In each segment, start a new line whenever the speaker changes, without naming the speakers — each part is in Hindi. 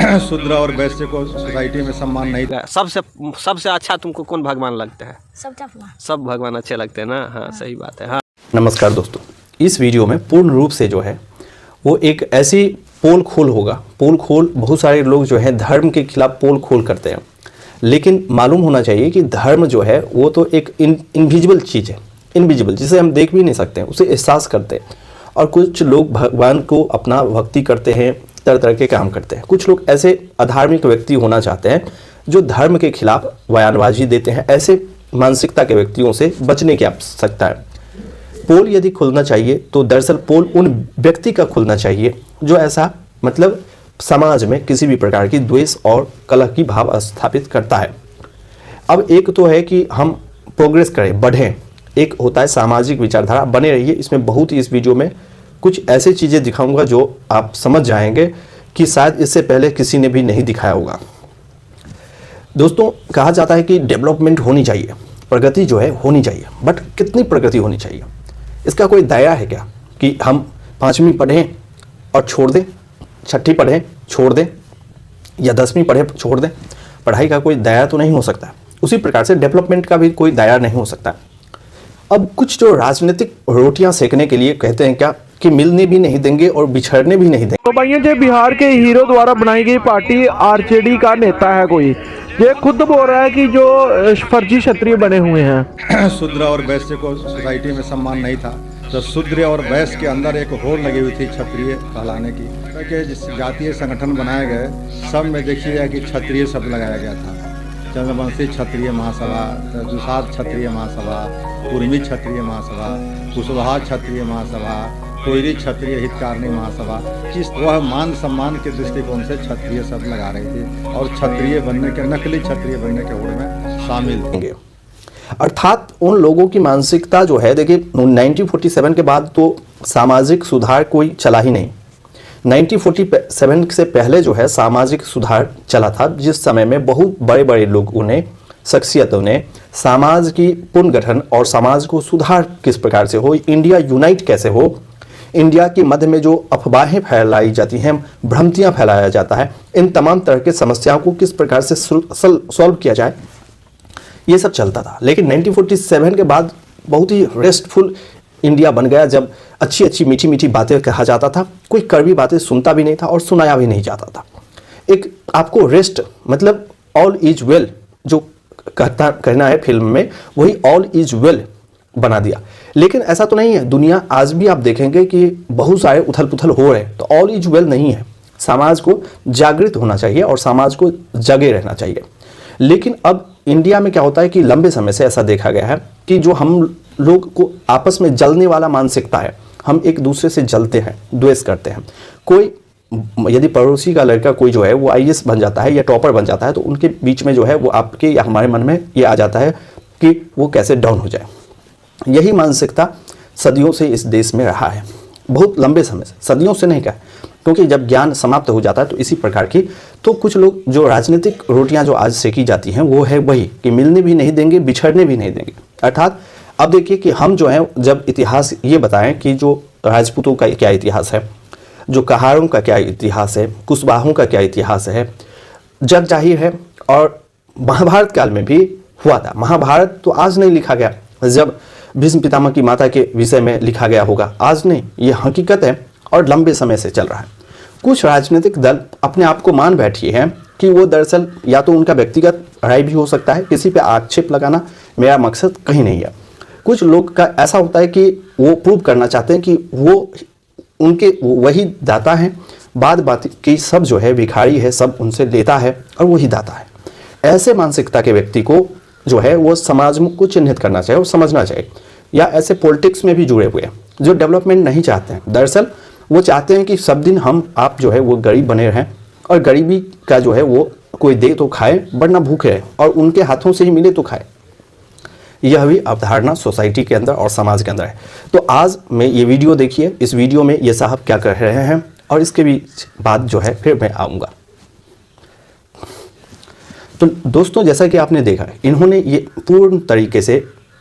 शूद्र और वैश्य को सोसाइटी में सम्मान नहीं था।
सबसे अच्छा तुमको कौन भगवान लगता है? सब भगवान अच्छे लगते हैं ना। हाँ सही बात है। हाँ
नमस्कार दोस्तों, इस वीडियो में पूर्ण रूप से जो है वो एक ऐसी पोल खोल होगा। पोल खोल बहुत सारे लोग जो है धर्म के खिलाफ पोल खोल करते हैं, लेकिन मालूम होना चाहिए कि धर्म जो है वो तो एक इनविजिबल चीज़ है, इनविजिबल, जिसे हम देख भी नहीं सकते हैं, उसे एहसास करते हैं। और कुछ लोग भगवान को अपना भक्ति करते हैं, तरह तरह के काम करते हैं। कुछ लोग ऐसे अधार्मिक व्यक्ति होना चाहते हैं जो धर्म के खिलाफ बयानबाजी देते हैं। ऐसे मानसिकता के व्यक्तियों से बचने की आवश्यकता है। पोल यदि खुलना चाहिए तो दरअसल पोल उन व्यक्ति का खुलना चाहिए जो ऐसा मतलब समाज में किसी भी प्रकार की द्वेष और कलह की भाव स्थापित करता है। अब एक तो है कि हम प्रोग्रेस करें, बढ़ें, एक होता है सामाजिक विचारधारा। बने रहिए, इसमें बहुत ही इस वीडियो में कुछ ऐसी चीज़ें दिखाऊंगा जो आप समझ जाएंगे कि शायद इससे पहले किसी ने भी नहीं दिखाया होगा। दोस्तों, कहा जाता है कि डेवलपमेंट होनी चाहिए, प्रगति जो है होनी चाहिए, बट कितनी प्रगति होनी चाहिए, इसका कोई दायरा है क्या कि हम 5वीं पढ़ें और छोड़ दें, 6ठी पढ़ें छोड़ दें, या 10वीं पढ़ें छोड़ दें? पढ़ाई का कोई दायरा तो नहीं हो सकता। उसी प्रकार से डेवलपमेंट का भी कोई दायरा नहीं हो सकता। अब कुछ जो राजनीतिक रोटियां सेकने के लिए कहते हैं क्या कि मिलने भी नहीं देंगे और बिछड़ने भी नहीं देंगे।
तो भाइयों, जो बिहार के हीरो द्वारा बनाई गई पार्टी आरजेडी का नेता है कोई, ये खुद बोल रहा है कि जो फर्जी क्षत्रिय बने हुए हैं।
शूद्र और वैश्य को सोसाइटी में सम्मान नहीं था, तो शूद्र और वैश्य के अंदर एक होड़ लगी हुई थी क्षत्रिय कहलाने की। कि जिस जातीय संगठन बनाए गए सब में देखिएगा कि क्षत्रिय शब्द लगाया गया था। चंद्रवंशी क्षत्रिय महासभा, दुसाध क्षत्रिय महासभा, कुर्मी क्षत्रिय महासभा, कुशवाहा क्षत्रिय महासभा, कोयरी क्षत्रिय हितकारिणी महासभा। किस वह मान सम्मान के दृष्टिकोण से क्षत्रिय शब्द लगा रही थी और क्षत्रिय बनने के, नकली क्षत्रिय बनने के होड़ में शामिल थे।
अर्थात उन लोगों की मानसिकता जो है, देखिए 1947 के बाद तो सामाजिक सुधार कोई चला ही नहीं। 1947 से पहले जो है सामाजिक सुधार चला था, जिस समय में बहुत बड़े बड़े लोगों ने, शख्सियतों ने समाज की पुनर्गठन और समाज को सुधार किस प्रकार से हो, इंडिया यूनाइट कैसे हो, इंडिया के मध्य में जो अफवाहें फैलाई जाती हैं, भ्रांतियां फैलाया जाता है, इन तमाम तरह के समस्याओं को किस प्रकार से सॉल्व किया जाए, ये सब चलता था। लेकिन 1947 के बाद बहुत ही रेस्टफुल इंडिया बन गया, जब अच्छी अच्छी मीठी मीठी बातें कहा जाता था, कोई कड़वी बातें सुनता भी नहीं था और सुनाया भी नहीं जाता था। एक आपको रेस्ट मतलब ऑल इज वेल जो कहना है फिल्म में, वही ऑल इज वेल बना दिया। लेकिन ऐसा तो नहीं है। दुनिया आज भी आप देखेंगे कि बहुत सारे उथल पुथल हो रहे हैं, तो ऑल इज वेल नहीं है। समाज को जागृत होना चाहिए और समाज को जगे रहना चाहिए। लेकिन अब इंडिया में क्या होता है कि लंबे समय से ऐसा देखा गया है कि जो हम लोग को आपस में जलने वाला मानसिकता है, हम एक दूसरे से जलते हैं, द्वेष करते हैं। कोई यदि पड़ोसी का लड़का कोई जो है वो IAS बन जाता है या टॉपर बन जाता है, तो उनके बीच में जो है वो आपके या हमारे मन में ये आ जाता है कि वो कैसे डाउन हो जाए। यही मानसिकता सदियों से इस देश में रहा है, बहुत लंबे समय से, सदियों से नहीं कहा, क्योंकि जब ज्ञान समाप्त हो जाता है तो इसी प्रकार की। तो कुछ लोग जो राजनीतिक रोटियां जो आज सेकी जाती हैं वो है वही कि मिलने भी नहीं देंगे, बिछड़ने भी नहीं देंगे। अर्थात अब देखिए कि हम जो है जब इतिहास ये बताएं कि जो राजपूतों का क्या इतिहास है, जो कहारों का क्या इतिहास है, कुशवाहों का क्या इतिहास है, जग जाहिर है। और महाभारत काल में भी हुआ था। महाभारत तो आज नहीं लिखा गया, जब भीष्म पितामह की माता के विषय में लिखा गया होगा, आज नहीं, ये हकीकत है और लंबे समय से चल रहा है। कुछ राजनीतिक दल अपने आप को मान बैठी हैं कि वो दरअसल या तो उनका व्यक्तिगत राय भी हो सकता है, किसी पे आक्षेप लगाना मेरा मकसद कहीं नहीं है। कुछ लोग का ऐसा होता है कि वो प्रूव करना चाहते हैं कि वो उनके वही दाता हैं, बाद बात की सब जो है भिखारी है, सब उनसे लेता है और वही दाता है। ऐसे मानसिकता के व्यक्ति को जो है वो समाज को चिन्हित करना चाहिए और समझना चाहिए। या ऐसे पॉलिटिक्स में भी जुड़े हुए हैं जो डेवलपमेंट नहीं चाहते हैं, दरअसल वो चाहते हैं कि सब दिन हम आप जो है वो गरीब बने रहें और गरीबी का जो है वो कोई दे तो खाए वरना भूखे रहे और उनके हाथों से ही मिले तो खाए। यह भी अवधारणा सोसाइटी के अंदर और समाज के अंदर है। तो आज मैं ये वीडियो देखिए, इस वीडियो में ये साहब क्या कर रहे हैं और इसके भी बाद जो है फिर मैं आऊँगा। तो दोस्तों, जैसा कि आपने देखा है, इन्होंने ये पूर्ण तरीके से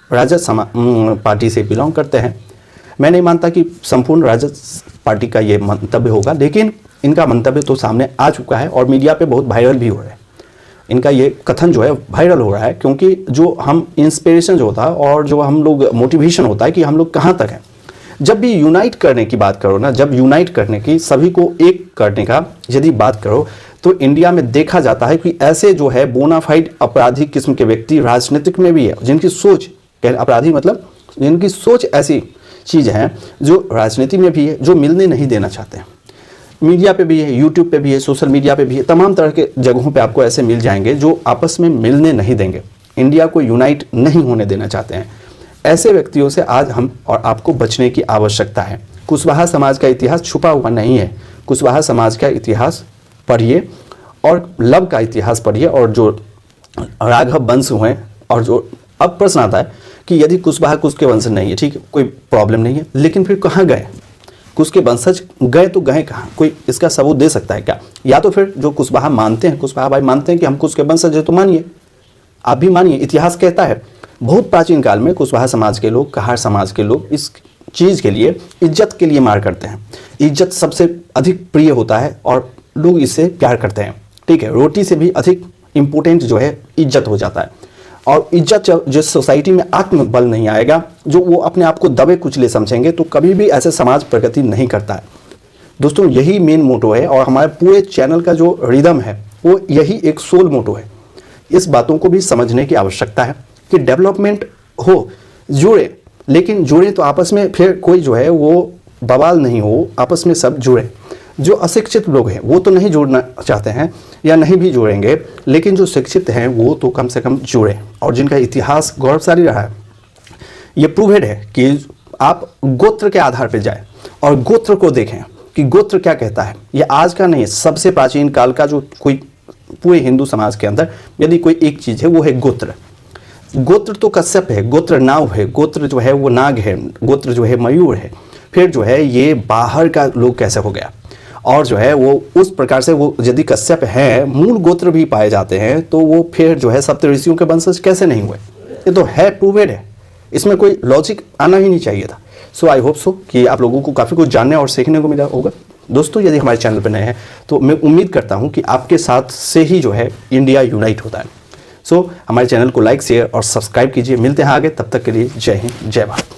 राजद पार्टी से बिलोंग करते हैं। मैं नहीं मानता कि संपूर्ण राजद पार्टी का ये मंतव्य होगा, लेकिन इनका मंतव्य तो सामने आ चुका है और मीडिया पे बहुत वायरल भी हो रहा है। इनका ये कथन जो है वायरल हो रहा है, क्योंकि जो हम इंस्पिरेशन जो होता है और जो हम लोग मोटिवेशन होता है कि हम लोग कहाँ तक हैं। जब भी यूनाइट करने की बात करो ना, जब यूनाइट करने की, सभी को एक करने का यदि बात करो, तो इंडिया में देखा जाता है कि ऐसे जो है बोनाफाइड अपराधी किस्म के व्यक्ति राजनीतिक में भी है, जिनकी सोच, अपराधी मतलब जिनकी सोच ऐसी चीज़ है जो राजनीति में भी है, जो मिलने नहीं देना चाहते हैं। मीडिया पे भी है, यूट्यूब पे भी है, सोशल मीडिया पे भी है, तमाम तरह के जगहों पे आपको ऐसे मिल जाएंगे जो आपस में मिलने नहीं देंगे, इंडिया को यूनाइट नहीं होने देना चाहते हैं। ऐसे व्यक्तियों से आज हम और आपको बचने की आवश्यकता है। कुशवाहा समाज का इतिहास छुपा हुआ नहीं है। कुशवाहा समाज का इतिहास पढ़िए और लव का इतिहास पढ़िए, और जो राघव वंश हुए, और जो अब प्रश्न आता है कि यदि कुशवाहा कुश के वंश नहीं है, ठीक है, कोई प्रॉब्लम नहीं है, लेकिन फिर कहाँ गए कुश के वंशज? गए तो गए कहाँ? कोई इसका सबूत दे सकता है क्या? या तो फिर जो कुशवाहा मानते हैं, कुशवाहा भाई मानते हैं कि हम कुश के वंशज है, तो मानिए, आप भी मानिए। इतिहास कहता है बहुत प्राचीन काल में कुशवाहा समाज के लोग, कहार समाज के लोग इस चीज़ के लिए, इज्जत के लिए मार करते हैं। इज्जत सबसे अधिक प्रिय होता है और लोग इससे प्यार करते हैं, ठीक है। रोटी से भी अधिक इम्पोर्टेंट जो है इज्जत हो जाता है। और इज्जत जिस सोसाइटी में आत्मबल नहीं आएगा, जो वो अपने आप को दबे कुचले समझेंगे, तो कभी भी ऐसे समाज प्रगति नहीं करता है। दोस्तों, यही मेन मोटो है और हमारे पूरे चैनल का जो रिदम है वो यही एक सोल मोटो है। इस बातों को भी समझने की आवश्यकता है कि डेवलपमेंट हो, जुड़े, लेकिन जुड़े तो आपस में, फिर कोई जो है वो बवाल नहीं हो, आपस में सब जुड़े। जो अशिक्षित लोग हैं वो तो नहीं जुड़ना चाहते हैं या नहीं भी जुड़ेंगे, लेकिन जो शिक्षित हैं वो तो कम से कम जुड़े, और जिनका इतिहास गौरवशाली रहा है। ये प्रूवेड है कि आप गोत्र के आधार पर जाएं और गोत्र को देखें कि गोत्र क्या कहता है। ये आज का नहीं, सबसे प्राचीन काल का जो कोई पूरे हिंदू समाज के अंदर यदि कोई एक चीज़ है वो है गोत्र। गोत्र तो कश्यप है, गोत्र नाव है, गोत्र जो है वो नाग है, गोत्र जो है मयूर है। फिर जो है ये बाहर का लोग कैसे हो गया, और जो है वो उस प्रकार से वो यदि कश्यप है, मूल गोत्र भी पाए जाते हैं, तो वो फिर जो है सप्तऋषियों के वंशज कैसे नहीं हुए? ये तो है, प्रूवेड है, इसमें कोई लॉजिक आना ही नहीं चाहिए था। सो आई होप सो कि आप लोगों को काफ़ी कुछ जानने और सीखने को मिला होगा। दोस्तों, यदि हमारे चैनल पर नए हैं तो मैं उम्मीद करता हूँ कि आपके साथ से ही जो है इंडिया यूनाइट होता है। सो हमारे चैनल को लाइक, शेयर और सब्सक्राइब कीजिए। मिलते हैं आगे, तब तक के लिए जय हिंद, जय भारत।